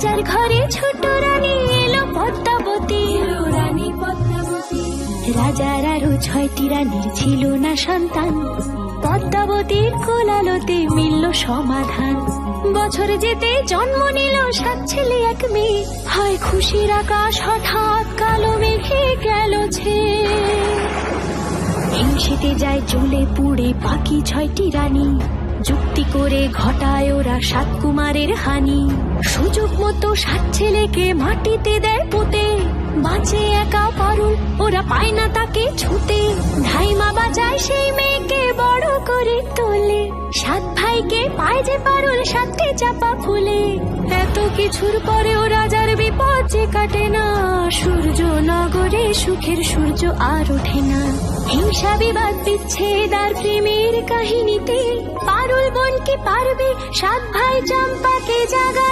রাজার ঘরে ছোট রানী এলো পদ্মাবতী। রাজার আরো 6টি রানীর ছিল না সন্তান, পদ্মাবতীর কোলালোতে মিলল সমাধান। বছর যেতে জন্ম নিল 7 ছেলে 1 মেয়ে, হয় খুশির আকাশ হঠাৎ কালো মেঘে গেল ছেয়ে। হিংসেতে যায় জ্বলে পুড়ে বাকি 6টি রানী, যুক্তি করে ঘটায় ওরা 7 কুমারের হানি। সুযোগ মতো 7 ছেলেকে মাটিতে দেয় পুঁতে, বাঁচে একা পারুল, ওরা পায় না তাকে ছুতে। ধাইমা বাজায় সেই মেয়েকে বড় করে তোলে, 7 ভাইকে পায় যে পারুল 7টি চাপা ফুলে। এত কিছুর পরেও রাজার বিপদ যে কাটে না, সূর্য নগরে সুখের সূর্য আর ওঠে না। হিংসা বিবাদ বিচ্ছেদ আর প্রেমের কাহিনীতে পারুল বোন কি পারবে 7 ভাই চম্পাকে জাগাতে।